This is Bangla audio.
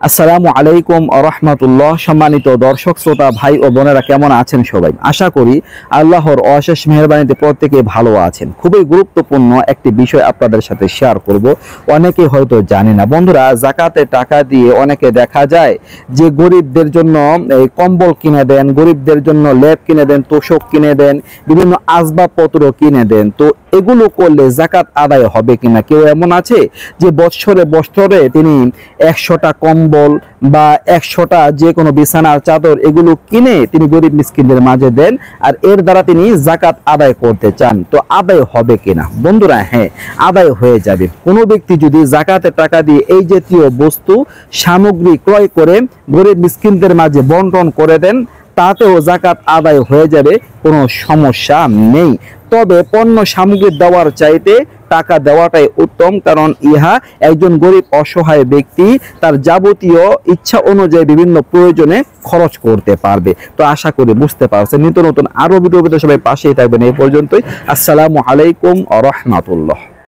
আসসালামু আলাইকুম রাহমাতুল্লাহ। সম্মানিত দর্শক শ্রোতা ভাই ও বোনেরা, কেমন আছেন সবাই? আশা করি আল্লাহর অশেষ মেহেরবানিতে প্রত্যেকে ভালো আছেন। খুবই গুরুত্বপূর্ণ একটি বিষয় আপনাদের সাথে শেয়ার করব, অনেকে হয়তো জানে না। বন্ধুরা, যাকাতে টাকা দিয়ে অনেকে দেখা যায় যে গরিবদের জন্য এই কম্বল কিনে দেন, গরিবদের জন্য লেপ কিনে দেন, তোষক কিনে দেন, বিভিন্ন আসবাবপত্র কিনে দেন। তো এগুলো করলে যাকাত আদায় হবে কিনা? কেউ এমন আছে যে বছরে বছরে তিনি 100টা কম্বল বা 100টা যে কোনো বিছানার চাদর এগুলো কিনে তিনি গরিব মিসকিনদের মাঝে দেন, আর এর দ্বারা তিনি যাকাত আদায় করতে চান। তো আদায় হবে কিনা? বন্ধুরা, হ্যাঁ, আদায় হয়ে যাবে। কোনো ব্যক্তি যদি যাকাতের টাকা দিয়ে এই জাতীয় বস্তু সামগ্রী ক্রয় করে গরিব মিসকিনদের মাঝে বন্টন করে দেন, তাতেও যাকাত আদায় হয়ে যাবে, কোনো সমস্যা নেই। তবে পণ্য সামগ্রী দেওয়ার চাইতে টাকা দেওয়াটাই উত্তম, কারণ ইহা একজন গরিব অসহায় ব্যক্তি তার যাবতীয় ইচ্ছা অনুযায়ী বিভিন্ন প্রয়োজনে খরচ করতে পারবে। তো আশা করি বুঝতে পারছেন। নিত্য নতুন আরো ভিডিও পেতে সবাই পাশেই থাকবেন। এই পর্যন্তই। আসসালামু আলাইকুম ওয়া রাহমাতুল্লাহ।